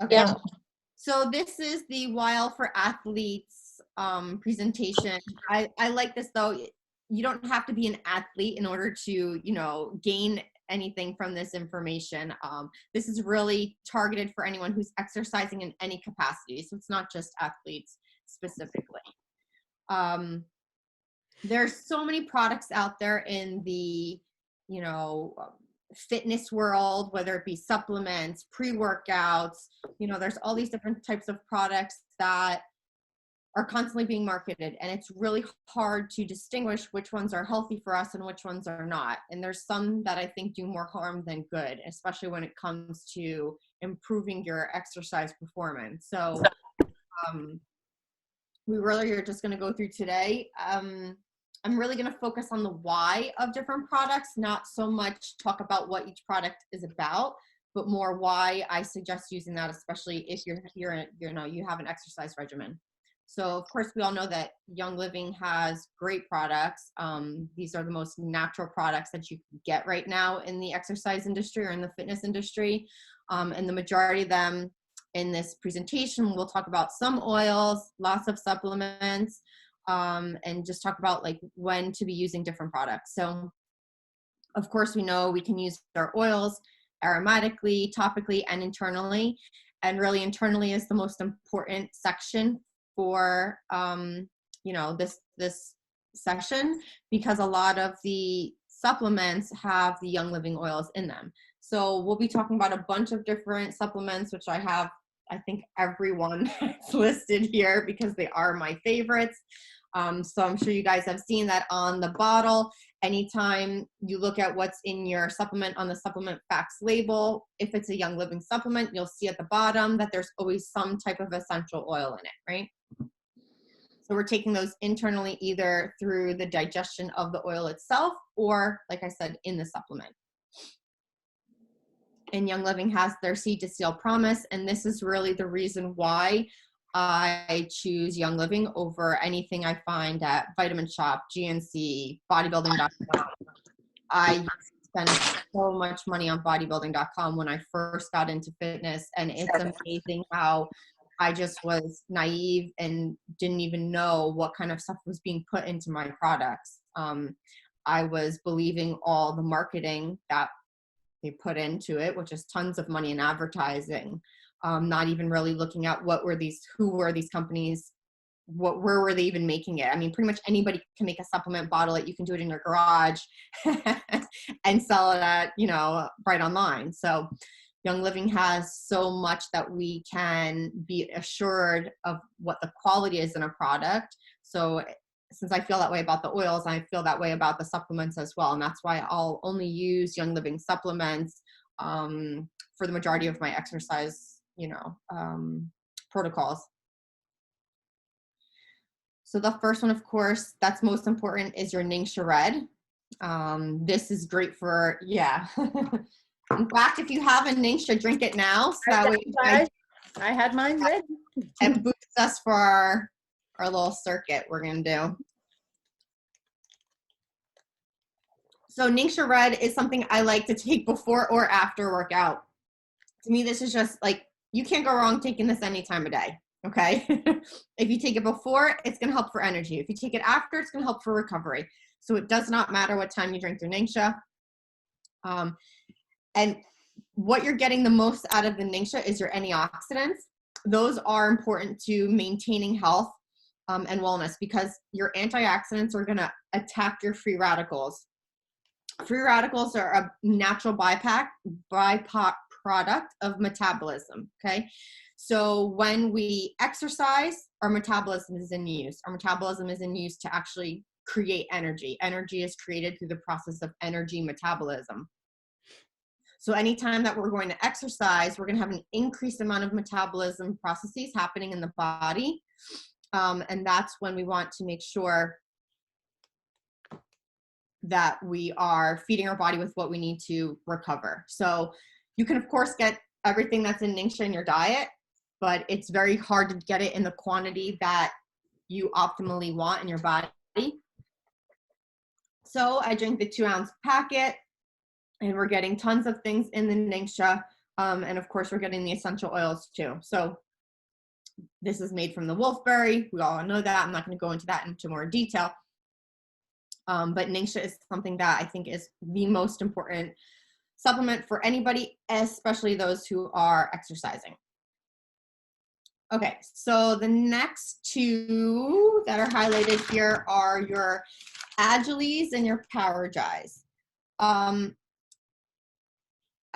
Okay. Yeah. So this is the While for Athletes presentation. I like this though. You don't have to be an athlete in order to, gain anything from this information. This is really targeted for anyone who's exercising in any capacity. So it's not just athletes specifically. There's so many products out there in the, fitness world, whether it be supplements, pre-workouts, there's all these different types of products that are constantly being marketed, and it's really hard to distinguish which ones are healthy for us and which ones are not. And there's some that I think do more harm than good, especially when it comes to improving your exercise performance. So we really are just going to go through today. I'm really going to focus on the why of different products, not so much talk about what each product is about, but more why I suggest using that, especially if you're here, you have an exercise regimen. So of course, we all know that Young Living has great products. These are the most natural products that you can get right now in the exercise industry or in the fitness industry. And the majority of them in this presentation, we'll talk about some oils, lots of supplements, and just talk about like when to be using different products. So of course, we know we can use our oils aromatically, topically, and internally. And really internally is the most important section for, this session, because a lot of the supplements have the Young Living oils in them. So we'll be talking about a bunch of different supplements, which I think everyone is listed here because they are my favorites. So I'm sure you guys have seen that on the bottle. Anytime you look at what's in your supplement on the supplement facts label, if it's a Young Living supplement, you'll see at the bottom that there's always some type of essential oil in it, right? So we're taking those internally either through the digestion of the oil itself or, like I said, in the supplement. And Young Living has their Seed to Seal promise, and this is really the reason why I choose Young Living over anything I find at Vitamin Shop, GNC, bodybuilding.com. I spent so much money on bodybuilding.com when I first got into fitness, and it's amazing how I just was naive and didn't even know what kind of stuff was being put into my products. I was believing all the marketing that they put into it, which is tons of money in advertising, not even really looking at who were these companies, where were they even making it? I mean, pretty much anybody can make a supplement bottle. You can do it in your garage and sell it at, right online. So Young Living has so much that we can be assured of what the quality is in a product. So since I feel that way about the oils, I feel that way about the supplements as well. And that's why I'll only use Young Living supplements for the majority of my exercise, protocols. So the first one, of course, that's most important is your Ningxia Red. This is great for, In fact, if you have a Ningxia, drink it now. So that way I had mine ready. It boosts us for our little circuit we're going to do. So Ningxia Red is something I like to take before or after workout. To me, this is just like, you can't go wrong taking this any time of day, okay? If you take it before, it's going to help for energy. If you take it after, it's going to help for recovery. So it does not matter what time you drink your Ningxia. And what you're getting the most out of the Ningxia is your antioxidants. Those are important to maintaining health and wellness, because your antioxidants are going to attack your free radicals. Free radicals are a natural byproduct of metabolism, okay? So when we exercise, our metabolism is in use. Our metabolism is in use to actually create energy. Energy is created through the process of energy metabolism. So anytime that we're going to exercise, we're going to have an increased amount of metabolism processes happening in the body. And that's when we want to make sure that we are feeding our body with what we need to recover. So you can, of course, get everything that's in Ningxia in your diet, but it's very hard to get it in the quantity that you optimally want in your body. So I drink the 2-ounce packet, and we're getting tons of things in the Ningxia. And of course, we're getting the essential oils too. So this is made from the wolfberry. We all know that. I'm not going to go into that into more detail. But Ningxia is something that I think is the most important supplement for anybody, especially those who are exercising. Okay, so the next two that are highlighted here are your Agiles and your Powergize.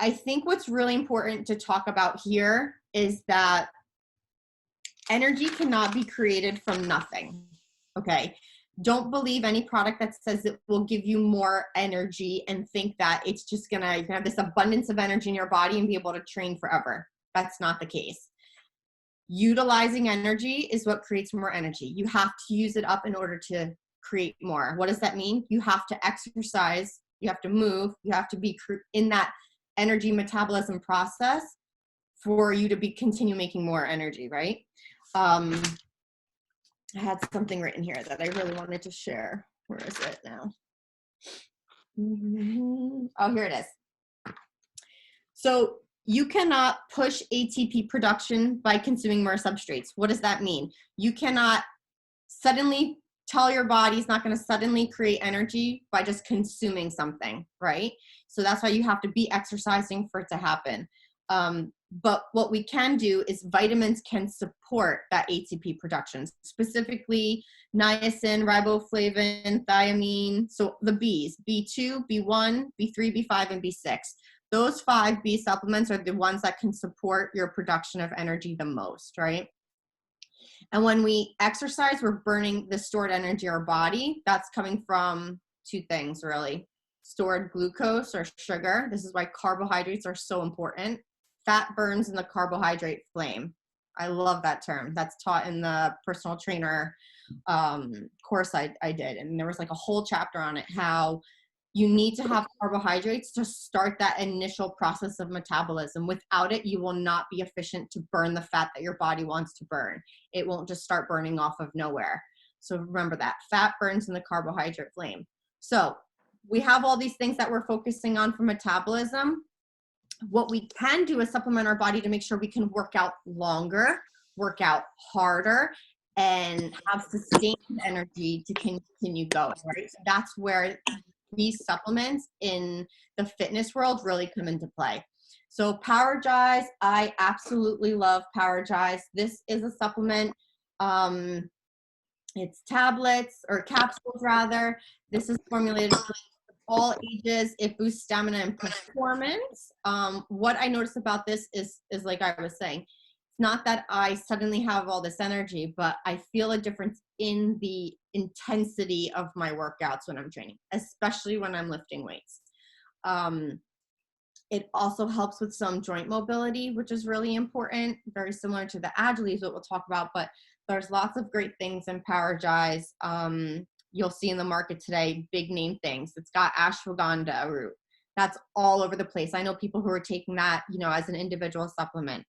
I think what's really important to talk about here is that energy cannot be created from nothing, okay? Don't believe any product that says it will give you more energy and think that it's just you're gonna have this abundance of energy in your body and be able to train forever. That's not the case. Utilizing energy is what creates more energy. You have to use it up in order to create more. What does that mean? You have to exercise, you have to move, you have to be in that energy metabolism process for you to continue making more energy, right? I had something written here that I really wanted to share. Where is it now? Oh, here it is. So you cannot push ATP production by consuming more substrates. What does that mean? You cannot suddenly tell your body's not going to suddenly create energy by just consuming something, right? So that's why you have to be exercising for it to happen. But what we can do is vitamins can support that ATP production, specifically niacin, riboflavin, thiamine. So the Bs, B2, B1, B3, B5, and B6. Those 5 B supplements are the ones that can support your production of energy the most, right? And when we exercise, we're burning the stored energy in our body. That's coming from 2 things, really. Stored glucose or sugar. This is why carbohydrates are so important. Fat burns in the carbohydrate flame. I love that term. That's taught in the personal trainer course I did. And there was like a whole chapter on it, how you need to have carbohydrates to start that initial process of metabolism. Without it, you will not be efficient to burn the fat that your body wants to burn. It won't just start burning off of nowhere. So remember that. Fat burns in the carbohydrate flame. So we have all these things that we're focusing on for metabolism. What we can do is supplement our body to make sure we can work out longer, work out harder, and have sustained energy to continue going, right? So that's where these supplements in the fitness world really come into play. So Powergize, I absolutely love Powergize. This is a supplement. It's tablets or capsules rather. This is formulated for all ages. It boosts stamina and performance. What I noticed about this is like I was saying, it's not that I suddenly have all this energy, but I feel a difference in the intensity of my workouts when I'm training, especially when I'm lifting weights. It also helps with some joint mobility, which is really important, very similar to the Agiles, what we'll talk about, but there's lots of great things in Powergize. You'll see in the market today, big name things. It's got ashwagandha root. That's all over the place. I know people who are taking that, as an individual supplement.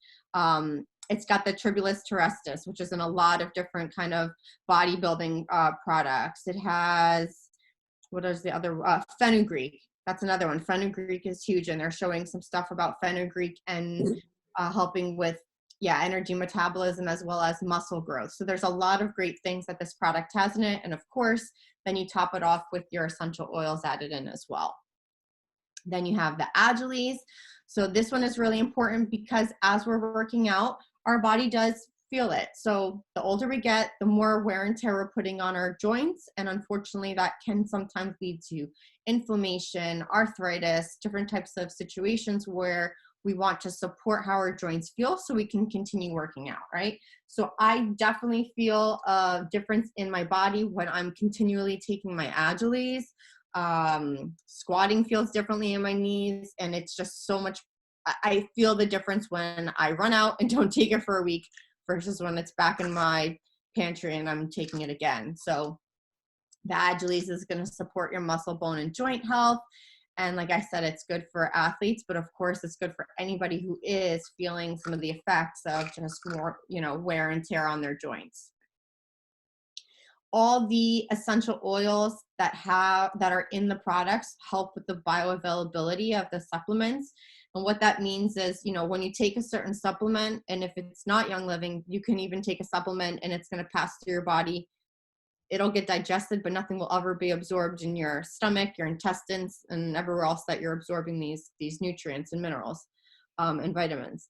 It's got the tribulus terrestris, which is in a lot of different kind of bodybuilding products. It has, what is the other, fenugreek. That's another one. Fenugreek is huge, and they're showing some stuff about fenugreek and helping with energy metabolism as well as muscle growth. So there's a lot of great things that this product has in it. And of course, then you top it off with your essential oils added in as well. Then you have the Agiles. So this one is really important because as we're working out, our body does feel it. So the older we get, the more wear and tear we're putting on our joints. And unfortunately, that can sometimes lead to inflammation, arthritis, different types of situations where we want to support how our joints feel so we can continue working out, right? So I definitely feel a difference in my body when I'm continually taking my Agiles. Squatting feels differently in my knees, and it's just so much. I feel the difference when I run out and don't take it for a week versus when it's back in my pantry and I'm taking it again. So the Agiles is going to support your muscle, bone, and joint health. And like I said, it's good for athletes, but of course it's good for anybody who is feeling some of the effects of just more, wear and tear on their joints. All the essential oils that are in the products help with the bioavailability of the supplements. And what that means is, you know, when you take a certain supplement, and if it's not Young Living, you can even take a supplement and it's going to pass through your body. It'll get digested, but nothing will ever be absorbed in your stomach, your intestines, and everywhere else that you're absorbing these nutrients and minerals and vitamins.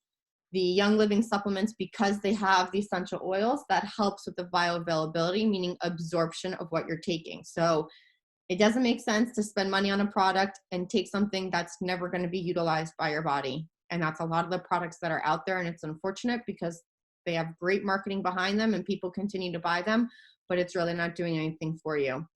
The Young Living supplements, because they have the essential oils, that helps with the bioavailability, meaning absorption of what you're taking. So it doesn't make sense to spend money on a product and take something that's never going to be utilized by your body. And that's a lot of the products that are out there. And it's unfortunate because they have great marketing behind them and people continue to buy them, but it's really not doing anything for you.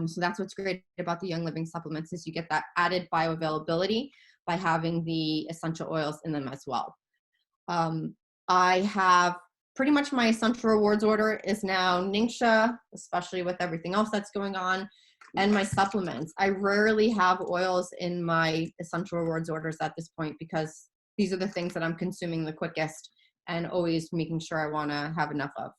So that's what's great about the Young Living supplements, is you get that added bioavailability by having the essential oils in them as well. I have pretty much my essential rewards order is now Ningxia, especially with everything else that's going on, and my supplements. I rarely have oils in my essential rewards orders at this point because these are the things that I'm consuming the quickest and always making sure I want to have enough of.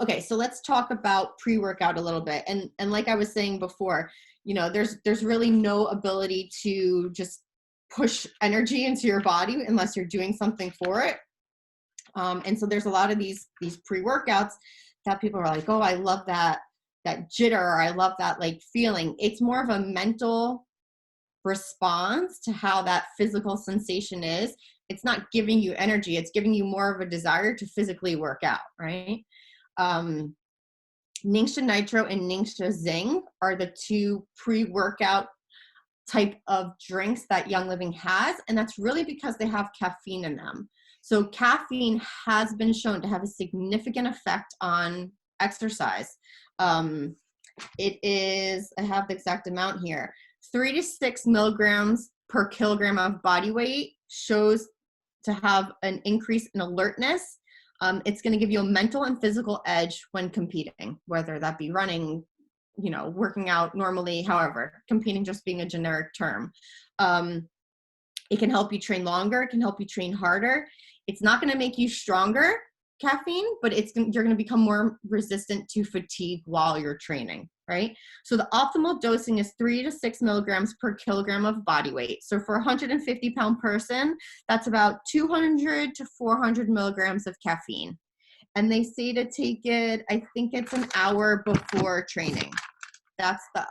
Okay, so let's talk about pre-workout a little bit. And like I was saying before, you know, there's really no ability to just push energy into your body unless you're doing something for it. And so there's a lot of these pre-workouts that people are like, oh, I love that jitter, or I love that like feeling. It's more of a mental response to how that physical sensation is. It's not giving you energy. It's giving you more of a desire to physically work out, right? Ningxia Nitro and Ningxia Zing are the two pre-workout type of drinks that Young Living has, and that's really because they have caffeine in them. So caffeine has been shown to have a significant effect on exercise. It is, I have the exact amount here, 3 to 6 milligrams per kilogram of body weight shows to have an increase in alertness. It's going to give you a mental and physical edge when competing, whether that be running, you know, working out normally, however, competing just being a generic term. It can help you train longer. It can help you train harder. It's not going to make you stronger, caffeine, but you're going to become more resistant to fatigue while you're training, right? So the optimal dosing is 3 to 6 milligrams per kilogram of body weight. So for a 150-pound person, that's about 200 to 400 milligrams of caffeine. And they say to take it, I think it's an hour before training.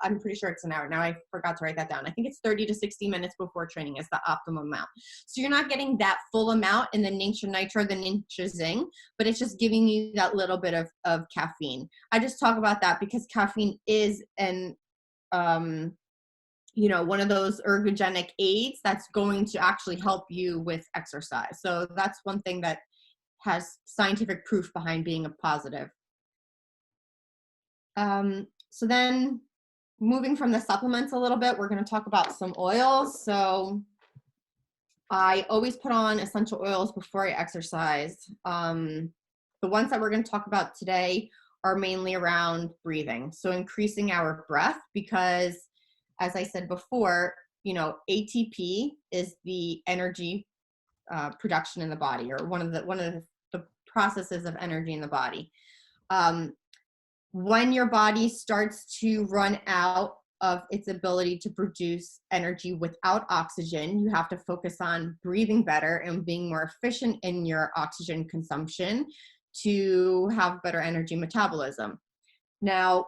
I'm pretty sure it's an hour. Now I forgot to write that down. I think it's 30 to 60 minutes before training is the optimum amount. So you're not getting that full amount in the Ningxia Nitro, the Ningxia Zing, but it's just giving you that little bit of caffeine. I just talk about that because caffeine is one of those ergogenic aids that's going to actually help you with exercise. So that's one thing that has scientific proof behind being a positive. So then moving from the supplements a little bit, we're going to talk about some oils. So I always put on essential oils before I exercise. The ones that we're going to talk about today are mainly around breathing. So increasing our breath, because as I said before, you know, ATP is the energy production in the body, or one of the processes of energy in the body. When your body starts to run out of its ability to produce energy without oxygen, you have to focus on breathing better and being more efficient in your oxygen consumption to have better energy metabolism. Now,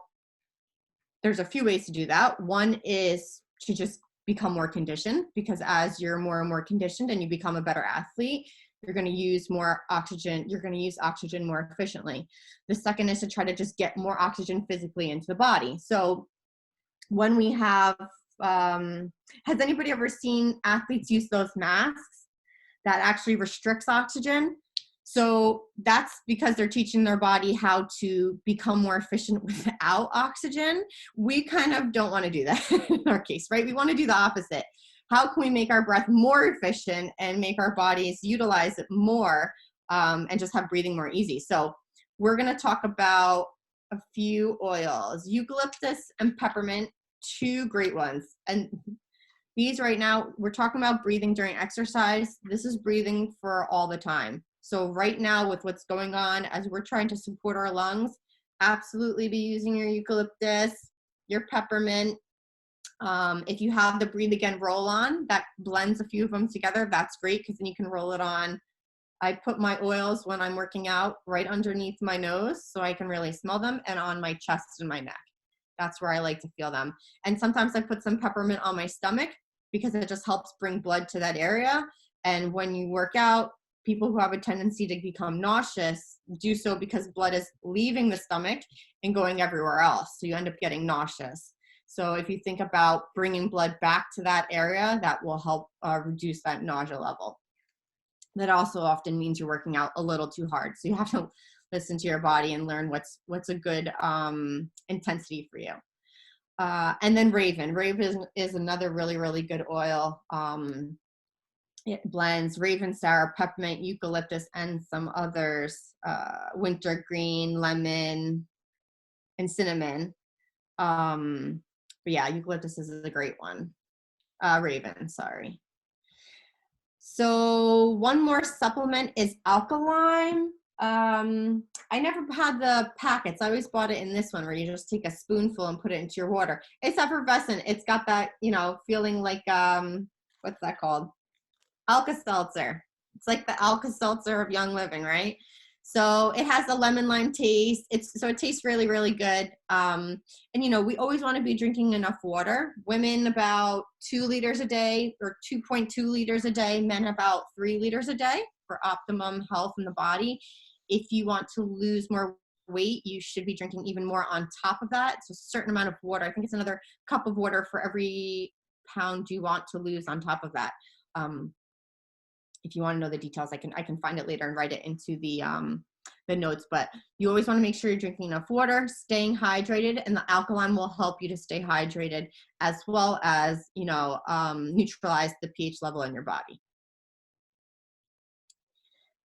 there's a few ways to do that. One is to just become more conditioned, because as you're more and more conditioned and you become a better athlete, you're going to use more oxygen. You're going to use oxygen more efficiently. The second is to try to just get more oxygen physically into the body. So when we have, has anybody ever seen athletes use those masks that actually restricts oxygen? So that's because they're teaching their body how to become more efficient without oxygen. We kind of don't want to do that in our case, right? We want to do the opposite. How can we make our breath more efficient and make our bodies utilize it more and just have breathing more easy? So we're going to talk about a few oils, eucalyptus and peppermint, two great ones. And these right now, we're talking about breathing during exercise. This is breathing for all the time. So right now with what's going on, as we're trying to support our lungs, absolutely be using your eucalyptus, your peppermint. If you have the Breathe Again roll on that blends a few of them together, that's great because then you can roll it on. I put my oils when I'm working out right underneath my nose so I can really smell them, and on my chest and my neck. That's where I like to feel them. And sometimes I put some peppermint on my stomach because it just helps bring blood to that area. And when you work out, people who have a tendency to become nauseous do so because blood is leaving the stomach and going everywhere else. So you end up getting nauseous. So if you think about bringing blood back to that area, that will help reduce that nausea level. That also often means you're working out a little too hard. So you have to listen to your body and learn what's a good intensity for you. And then Raven. Raven is another really, really good oil. It blends Raven, Sour, Peppermint, Eucalyptus, and some others, wintergreen, lemon, and cinnamon. But yeah, Eucalyptus is a great one. Raven, sorry. So one more supplement is alkaline. I never had the packets. I always bought it in this one where you just take a spoonful and put it into your water. It's effervescent. It's got that, feeling like, what's that called? Alka-Seltzer. It's like the Alka-Seltzer of Young Living, right? So it has a lemon lime taste. It tastes really, really good. And we always want to be drinking enough water. Women about 2 liters a day or 2.2 liters a day. Men about 3 liters a day for optimum health in the body. If you want to lose more weight, you should be drinking even more on top of that. So a certain amount of water. I think it's another cup of water for every pound you want to lose on top of that. If you want to know the details, I can find it later and write it into the notes. But you always want to make sure you're drinking enough water, staying hydrated, and the alkaline will help you to stay hydrated as well as neutralize the pH level in your body.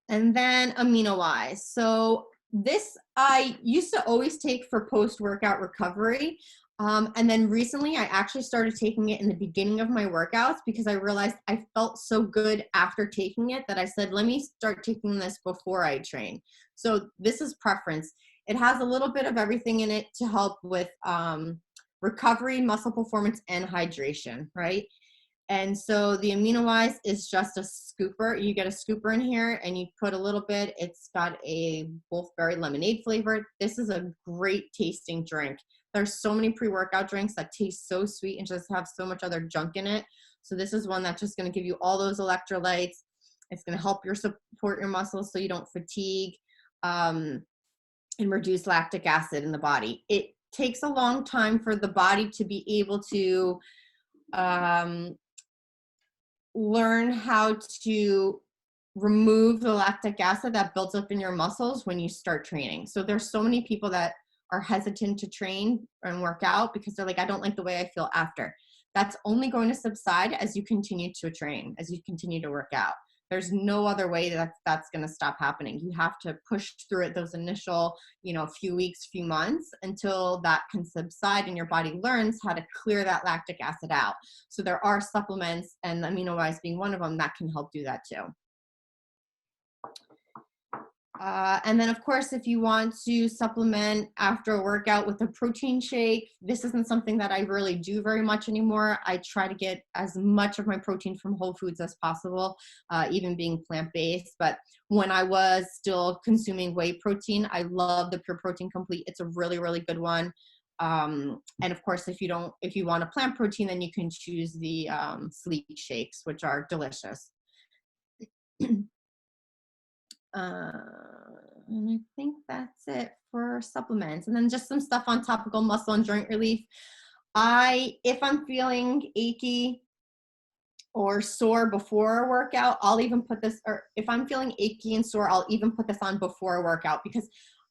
And then amino-wise. So this I used to always take for post-workout recovery. And then recently I actually started taking it in the beginning of my workouts because I realized I felt so good after taking it that I said, let me start taking this before I train. So this is preference. It has a little bit of everything in it to help with recovery, muscle performance, and hydration, right? And so the amino-wise is just a scooper. You get a scooper in here and you put a little bit. It's got a wolfberry lemonade flavor. This is a great tasting drink. There's so many pre-workout drinks that taste so sweet and just have so much other junk in it. So this is one that's just going to give you all those electrolytes. It's going to help support your muscles so you don't fatigue and reduce lactic acid in the body. It takes a long time for the body to be able to learn how to remove the lactic acid that builds up in your muscles when you start training. So there's so many people that are hesitant to train and work out because they're like, I don't like the way I feel after. That's only going to subside as you continue to train, as you continue to work out. There's no other way that's going to stop happening. You have to push through it those initial, few weeks, few months until that can subside and your body learns how to clear that lactic acid out. So there are supplements, and amino-wise being one of them, that can help do that too. And then, of course, if you want to supplement after a workout with a protein shake, this isn't something that I really do very much anymore. I try to get as much of my protein from whole foods as possible, even being plant-based. But when I was still consuming whey protein, I love the Pure Protein Complete. It's a really, really good one. And of course, if you want a plant protein, then you can choose the sleep shakes, which are delicious. And I think that's it for supplements. And then just some stuff on topical muscle and joint relief. If I'm feeling achy or sore before a workout, I'll even put this, or if I'm feeling achy and sore, I'll even put this on before a workout because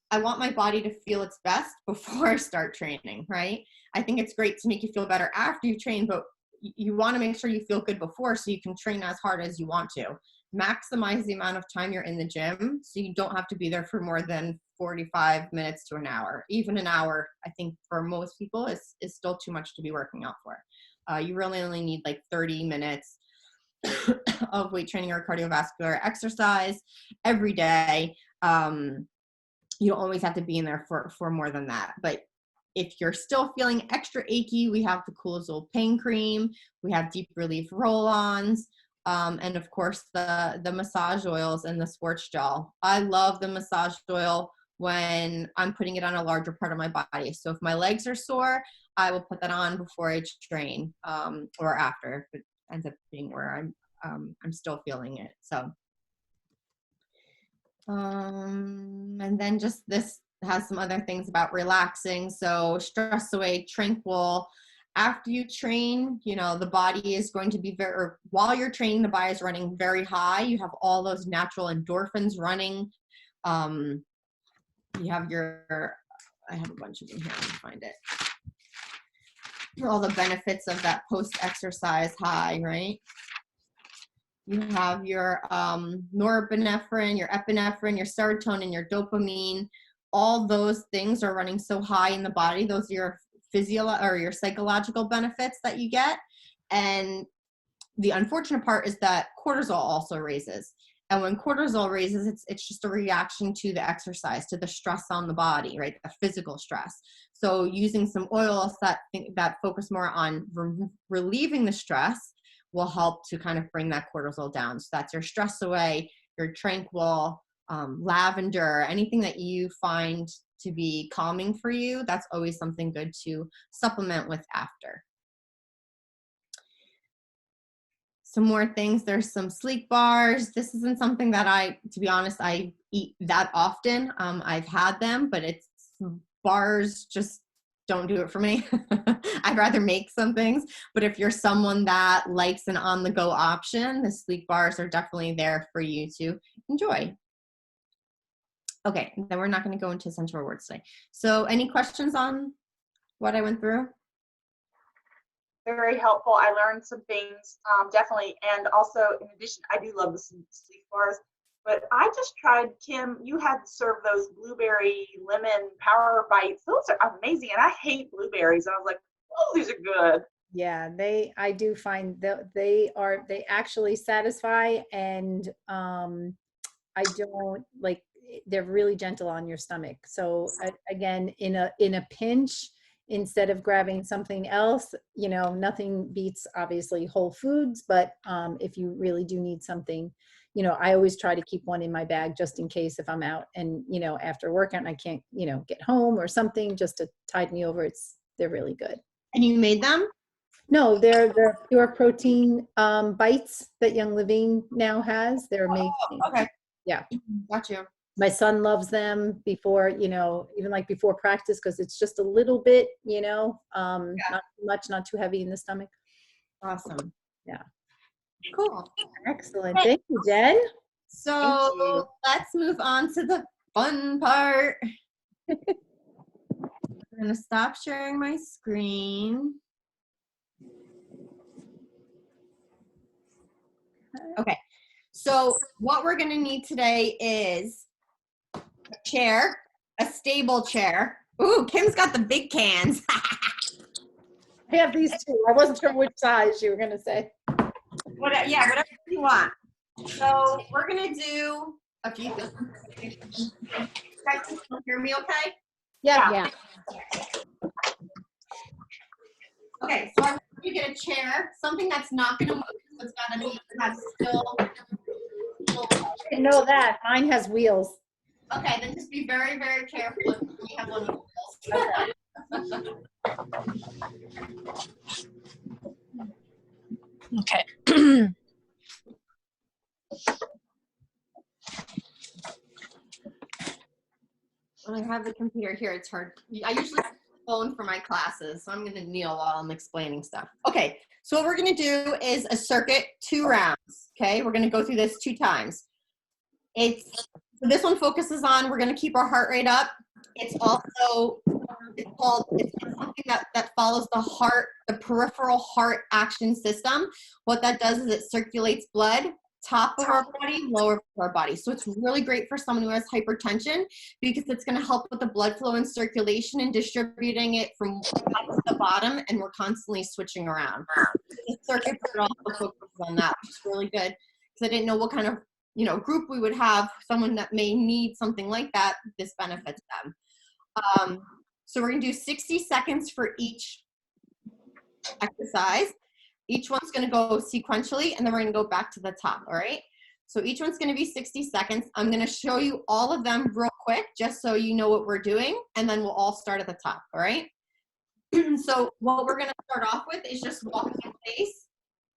I want my body to feel its best before I start training, right? I think it's great to make you feel better after you train, but you want to make sure you feel good before so you can train as hard as you want to. Maximize the amount of time you're in the gym so you don't have to be there for more than 45 minutes to an hour. Even an hour, I think for most people is still too much to be working out for. You really only need like 30 minutes of weight training or cardiovascular exercise every day. You don't always have to be in there for more than that, but if you're still feeling extra achy, we have the Kurucz pain cream, we have deep relief roll-ons, and of course the massage oils and the sports gel. I love the massage oil when I'm putting it on a larger part of my body. So if my legs are sore, I will put that on before I train, or after if it ends up being where I'm still feeling it. So, and then just this has some other things about relaxing. So stress away, tranquil. After you train, you know, the body is going to be or while you're training, the body is running very high. You have all those natural endorphins running. You have I have a bunch of them here. Let me find it. All the benefits of that post-exercise high, right? You have your norepinephrine, your epinephrine, your serotonin, your dopamine. All those things are running so high in the body. Those are your your psychological benefits that you get. And the unfortunate part is that cortisol also raises. And when cortisol raises, it's just a reaction to the exercise, to the stress on the body, right? The physical stress. So using some oils that focus more on relieving the stress will help to kind of bring that cortisol down. So that's your stress away, your tranquil, lavender, anything that you find to be calming for you, that's always something good to supplement with after. Some more things, there's some sleep bars. This isn't something that to be honest, I eat that often. I've had them, but bars just don't do it for me. I'd rather make some things, but if you're someone that likes an on-the-go option, the sleep bars are definitely there for you to enjoy. Okay, then we're not going to go into essential words today. So any questions on what I went through? Very helpful. I learned some things, definitely. And also, in addition, I do love the sleep bars. But I just tried, Kim, you had to serve those blueberry lemon power bites. Those are amazing. And I hate blueberries. And I was like, oh, these are good. Yeah, I do find that they actually satisfy, and I don't like, they're really gentle on your stomach. So again, in a pinch, instead of grabbing something else, you know, nothing beats obviously whole foods, but if you really do need something, you know, I always try to keep one in my bag just in case if I'm out and, you know, after workout and I can't, you know, get home or something just to tide me over. They're really good. And you made them? No, they're pure protein bites that Young Living now has. They're amazing. Oh, okay. Yeah. Got you. My son loves them before, you know, even like before practice, because it's just a little bit, you know, not too much, not too heavy in the stomach. Awesome. Yeah. Cool. Excellent. Thank you, Jen. So let's move on to the fun part. I'm going to stop sharing my screen. Okay. So what we're going to need today is a chair, a stable chair. Ooh, Kim's got the big cans. I have these two. I wasn't sure which size you were going to say. Whatever you want. So we're going to do a few things. You guys can still hear me okay? Yeah. Okay, so I'm going to get a chair, something that's not going to move. So it's got to be, has still. I know that. Mine has wheels. Okay, then just be very, very careful if you have one of those. Okay. When I have the computer here, it's hard. I usually use the phone for my classes, so I'm going to kneel while I'm explaining stuff. Okay, so what we're going to do is a circuit, 2 rounds. Okay, we're going to go through this 2 times. This one focuses on, we're going to keep our heart rate up. It's also, it's something that follows the heart, the peripheral heart action system. What that does is it circulates blood, top of our body, lower of our body. So it's really great for someone who has hypertension because it's going to help with the blood flow and circulation and distributing it from top to the bottom, and we're constantly switching around. The circuit also focuses on that, which is really good because I didn't know what kind of group we would have, someone that may need something like that. This benefits them. So we're gonna do 60 seconds for each exercise. Each one's gonna go sequentially, and then we're gonna go back to the top, all right? So each one's gonna be 60 seconds. I'm gonna show you all of them real quick, just so you know what we're doing, and then we'll all start at the top, all right? So what we're gonna start off with is just walking in place,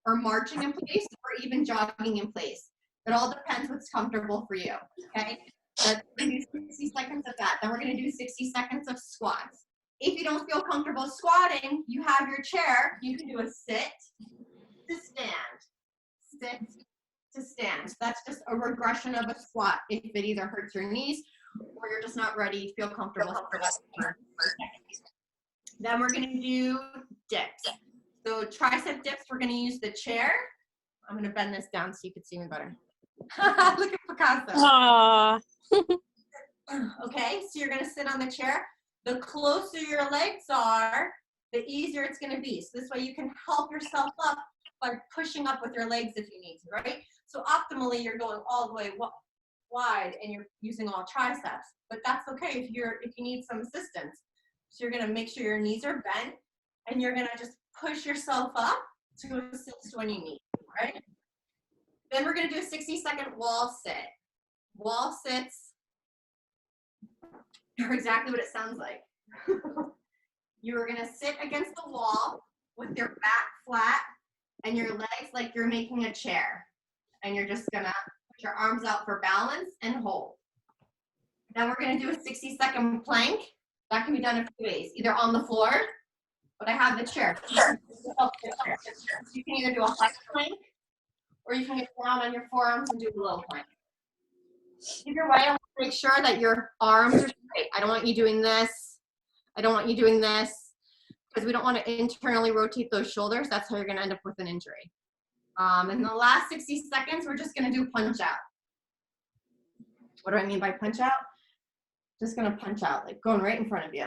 or marching in place, or even jogging in place. It all depends what's comfortable for you, okay? We're gonna do 60 seconds of that. Then we're gonna do 60 seconds of squats. If you don't feel comfortable squatting, you have your chair. You can do a sit to stand, sit to stand. That's just a regression of a squat if it either hurts your knees or you're just not ready, feel comfortable. Then we're gonna do dips. So tricep dips, we're gonna use the chair. I'm gonna bend this down so you can see me better. Look at Picasso. Aww. Okay, so you're gonna sit on the chair. The closer your legs are, the easier it's gonna be. So this way you can help yourself up by pushing up with your legs if you need to, right? So optimally, you're going all the way wide and you're using all triceps, but that's okay if you need some assistance. So you're gonna make sure your knees are bent and you're gonna just push yourself up to assist when you need, right? Then we're gonna do a 60-second wall sit. Wall sits are exactly what it sounds like. You're gonna sit against the wall with your back flat and your legs like you're making a chair. And you're just gonna put your arms out for balance and hold. Then we're gonna do a 60-second plank. That can be done in 2 ways, either on the floor, but I have the chair. You can either do a high plank, or you can get down on your forearms and do a low plank. Either way, I want to make sure that your arms are straight. I don't want you doing this. I don't want you doing this, because we don't want to internally rotate those shoulders. That's how you're gonna end up with an injury. In the last 60 seconds, we're just gonna do punch out. What do I mean by punch out? Just gonna punch out, like going right in front of you,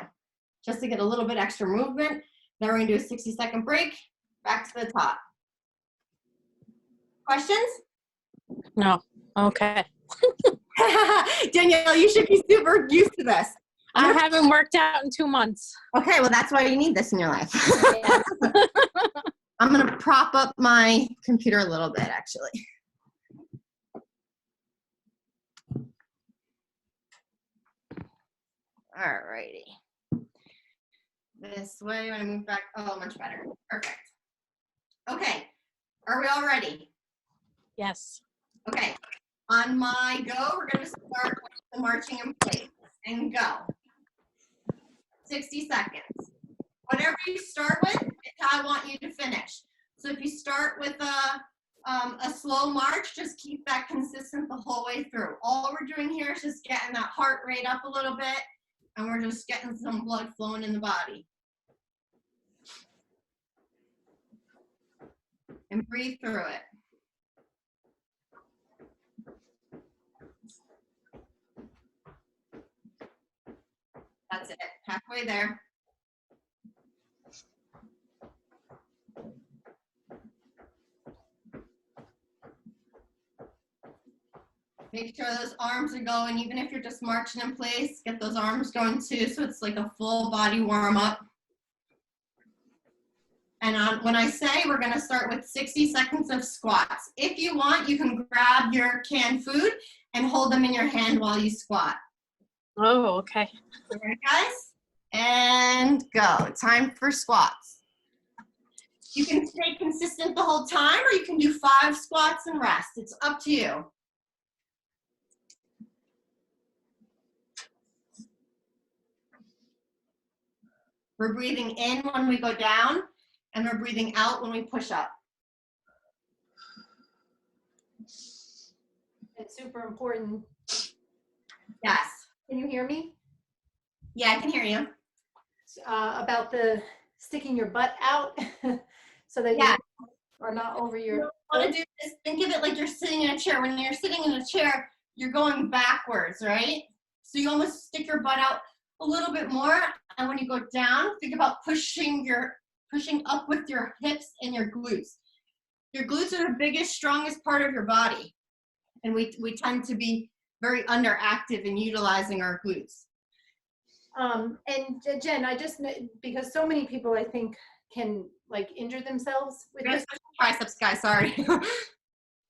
just to get a little bit extra movement. Then we're gonna do a 60-second break, back to the top. Questions? No. Okay. Danielle, you should be super used to this. I haven't worked out in 2 months. Okay, well, that's why you need this in your life. Yeah. I'm gonna prop up my computer a little bit, actually. All righty. This way, when I move back, oh, much better. Perfect. Okay, are we all ready? Yes. Okay, on my go, we're gonna start with the marching in place and go. 60 seconds. Whatever you start with is how I want you to finish. So if you start with a slow march, just keep that consistent the whole way through. All we're doing here is just getting that heart rate up a little bit, and we're just getting some blood flowing in the body. And breathe through it. That's it, halfway there. Make sure those arms are going, even if you're just marching in place, get those arms going too, so it's like a full body warm up. And when I say, we're gonna start with 60 seconds of squats. If you want, you can grab your canned food and hold them in your hand while you squat. Oh, okay. All right, guys, and go. Time for squats. You can stay consistent the whole time, or you can do 5 squats and rest. It's up to you. We're breathing in when we go down, and we're breathing out when we push up. It's super important. Yes. Can you hear me? Yeah, I can hear you. About the sticking your butt out so that Yeah. you are not over your. What to do is think of it like you're sitting in a chair. When you're sitting in a chair, you're going backwards, right? So you almost stick your butt out a little bit more, and when you go down, think about pushing up with your hips and your glutes. Your glutes are the biggest, strongest part of your body, and we tend to be very underactive in utilizing our glutes. And Jen, I just, because so many people I think can like injure themselves with this. Triceps, guys, sorry.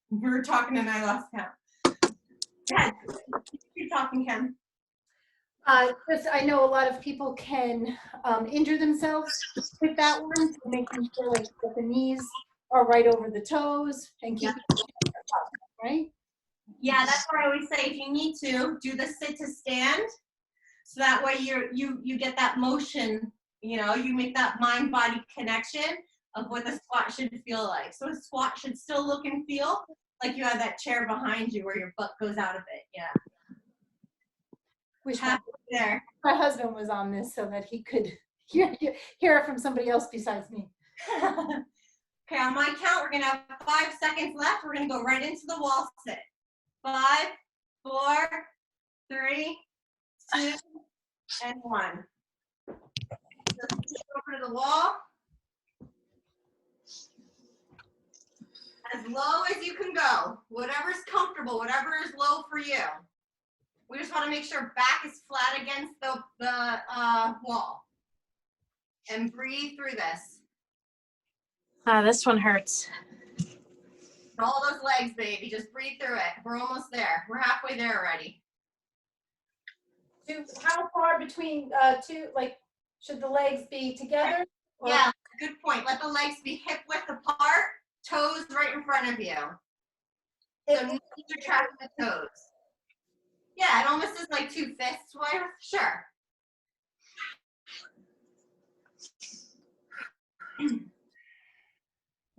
We were talking and I lost count. Yeah, keep talking, Kim. Just, I know a lot of people can injure themselves with that one, to making sure like that the knees are right over the toes and keep it up, right? Yeah, that's why I always say if you need to, do the sit to stand. So that way you get that motion, you know, you make that mind-body connection of what the squat should feel like. So a squat should still look and feel like you have that chair behind you where your butt goes out of it. Yeah. Wish There. my husband was on this so that he could hear it from somebody else besides me. Okay, on my count, we're gonna have 5 seconds left. We're gonna go right into the wall sit. 5, 4, 3, 2, and 1. Just sit over to the wall. As low as you can go. Whatever's comfortable, whatever is low for you. We just want to make sure back is flat against the wall. And breathe through this. This one hurts. All those legs, baby. Just breathe through it. We're almost there. We're halfway there already. How far between two, like, should the legs be together? Or? Yeah, good point. Let the legs be hip width apart, toes right in front of you. So knees are tracking the toes. Yeah, it almost is like 2 fists. Well, sure.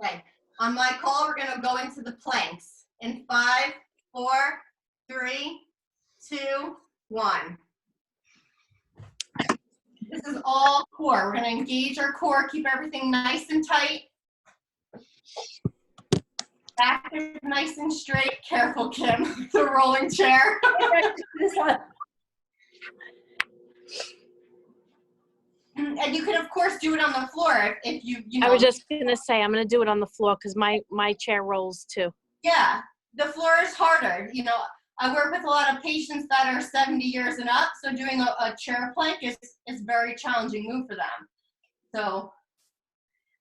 Okay. On my call, we're going to go into the planks in 5, 4, 3, 2, 1. This is all core. We're going to engage our core, keep everything nice and tight. Back is nice and straight. Careful, Kim. The rolling chair. And you can, of course, do it on the floor if you know. I was just gonna say I'm gonna do it on the floor because my chair rolls too. Yeah, the floor is harder. You know, I work with a lot of patients that are 70 years and up, so doing a chair plank is a very challenging move for them. So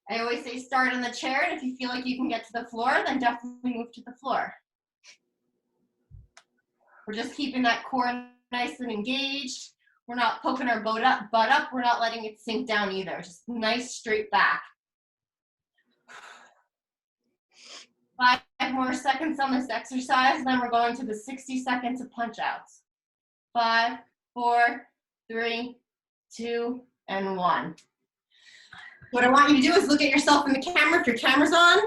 I always say start on the chair, and if you feel like you can get to the floor, then definitely move to the floor. We're just keeping that core nice and engaged. We're not poking our butt up. We're not letting it sink down either. Just nice straight back. 5 more seconds on this exercise, then we're going to the 60 seconds of punch outs. 5, 4, 3, 2, and 1. What I want you to do is look at yourself in the camera. If your camera's on,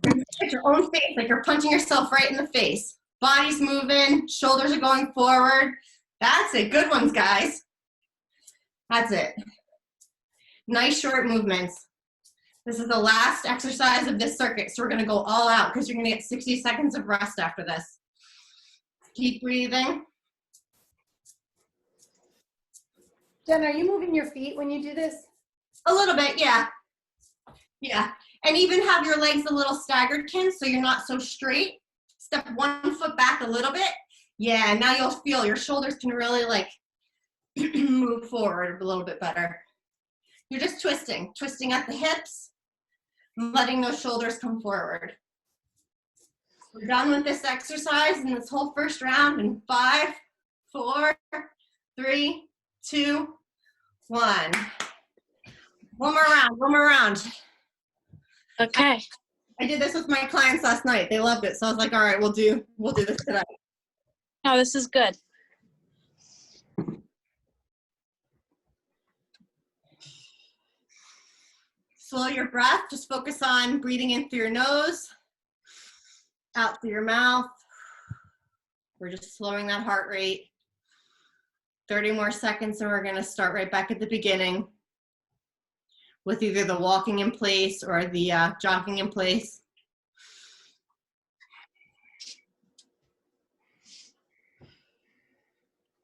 look at your own face, like you're punching yourself right in the face. Body's moving, shoulders are going forward. That's it. Good ones, guys. That's it. Nice short movements. This is the last exercise of this circuit, so we're going to go all out because you're going to get 60 seconds of rest after this. Keep breathing. Jen, are you moving your feet when you do this? A little bit, yeah. Yeah. And even have your legs a little staggered, Kim, so you're not so straight. Step 1 foot back a little bit. Yeah, now you'll feel your shoulders can really like move forward a little bit better. You're just twisting at the hips, letting those shoulders come forward. We're done with this exercise and this whole first round in 5, 4, 3, 2, 1. One more round. Okay. I did this with my clients last night. They loved it. So I was like, all right, we'll do this today. Oh, this is good. Slow your breath. Just focus on breathing in through your nose, out through your mouth. We're just slowing that heart rate. 30 more seconds and we're going to start right back at the beginning with either the walking in place or the jogging in place.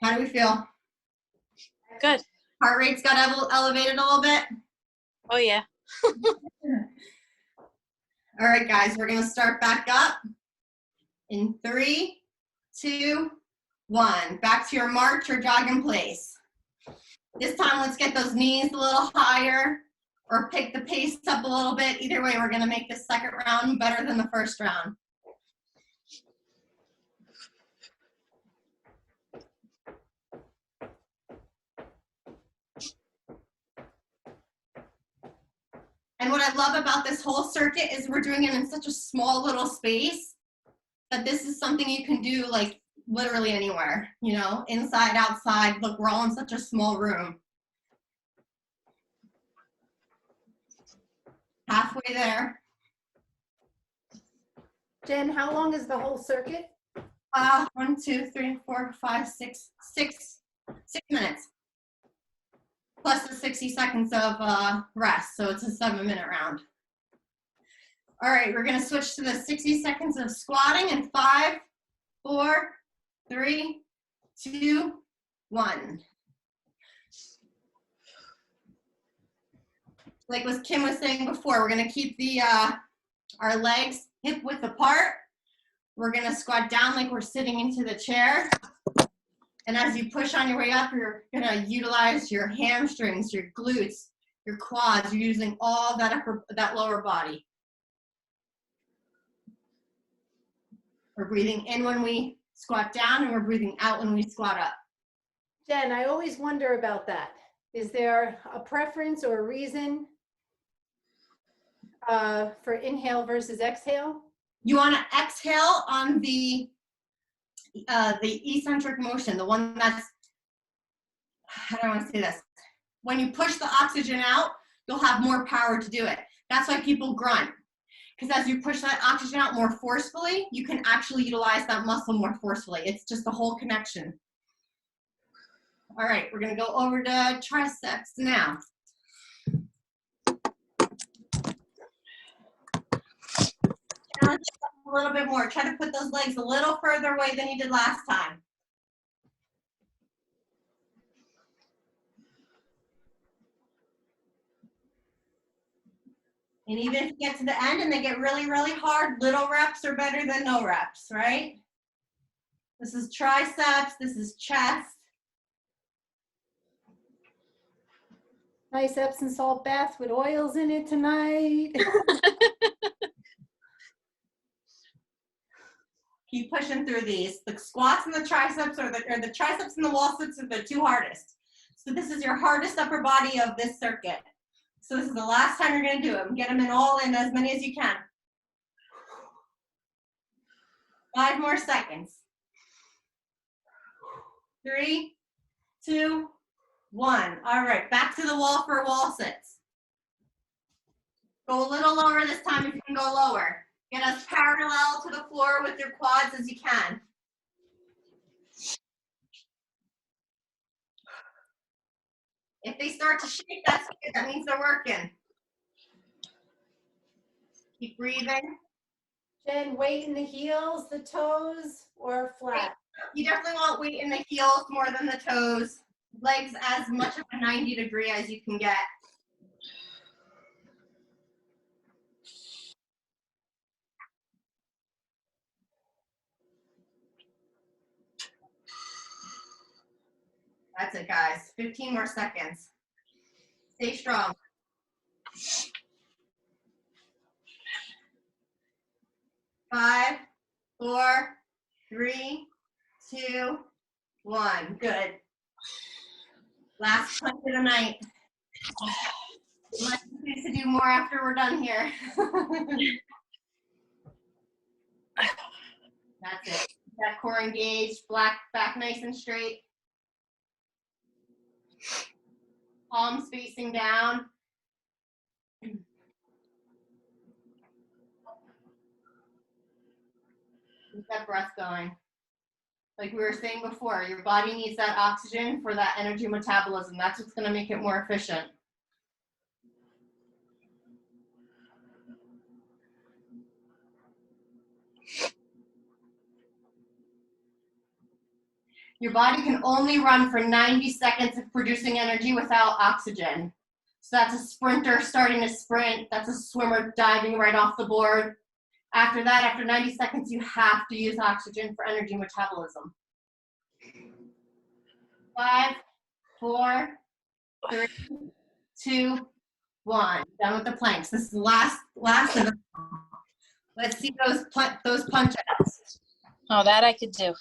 How do we feel? Good. Heart rate's got elevated a little bit? Oh yeah. All right, guys, we're going to start back up in 3, 2, 1. Back to your march or jog in place. This time, let's get those knees a little higher or pick the pace up a little bit. Either way, we're gonna make this second round better than the first round. And what I love about this whole circuit is we're doing it in such a small little space that this is something you can do like literally anywhere, you know, inside, outside. Look, we're all in such a small room. Halfway there. Jen, how long is the whole circuit? 1, 2, 3, 4, 5, 6 minutes. Plus the 60 seconds of rest, so it's a 7-minute round. All right, we're gonna switch to the 60 seconds of squatting in 5, 4, 3, 2, 1. Like what Kim was saying before, we're gonna keep the our legs hip width apart. We're gonna squat down like we're sitting into the chair. And as you push on your way up, you're gonna utilize your hamstrings, your glutes, your quads. You're using all that lower body. We're breathing in when we squat down, and we're breathing out when we squat up. Jen, I always wonder about that. Is there a preference or a reason for inhale versus exhale? You want to exhale on the eccentric motion, the one that's, how do I want to say this? When you push the oxygen out, you'll have more power to do it. That's why people grunt. Because as you push that oxygen out more forcefully, you can actually utilize that muscle more forcefully. It's just a whole connection. All right, we're going to go over to triceps now. Challenge a little bit more. Try to put those legs a little further away than you did last time. And even if you get to the end and they get really, really hard, little reps are better than no reps, right? This is triceps, this is chest. Nice Epsom salt bath with oils in it tonight. Keep pushing through these. The squats and the triceps or the triceps and the wall sits are the two hardest. So this is your hardest upper body of this circuit. So this is the last time you're gonna do them. Get them in all in, as many as you can. 5 more seconds. 3, 2, 1. All right, back to the wall for wall sits. Go a little lower this time if you can go lower. Get as parallel to the floor with your quads as you can. If they start to shake, that's good. That means they're working. Keep breathing. Jen, weight in the heels, the toes, or flat? You definitely want weight in the heels more than the toes. Legs as much of a 90 degree as you can get. That's it, guys. 15 more seconds. Stay strong. 5, 4, 3, 2, 1. Good. Last punch of the night. Unless you need to do more after we're done here. That's it. That core engaged, back nice and straight. Palms facing down. Keep that breath going. Like we were saying before, your body needs that oxygen for that energy metabolism. That's what's going to make it more efficient. Your body can only run for 90 seconds of producing energy without oxygen. So that's a sprinter starting to sprint. That's a swimmer diving right off the board. After that, after 90 seconds, you have to use oxygen for energy metabolism. 5, 4, 3, 2, 1. Done with the planks. This is the last of them. Let's see those punch outs. Oh, that I could do.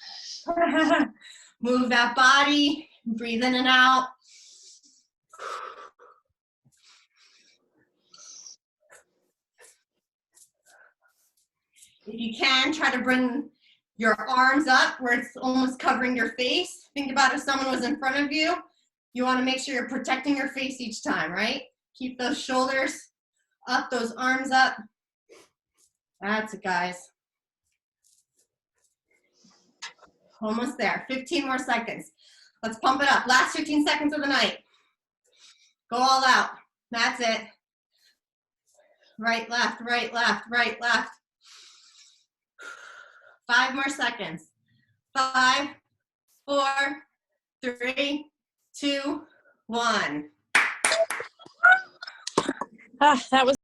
Move that body. Breathe in and out. If you can, try to bring your arms up where it's almost covering your face. Think about if someone was in front of you. You want to make sure you're protecting your face each time, right? Keep those shoulders up, those arms up. That's it, guys. Almost there. 15 more seconds. Let's pump it up. Last 15 seconds of the night. Go all out. That's it. Right, left, right, left, right, left. 5 more seconds. 5, 4, 3, 2, 1. Ah, that was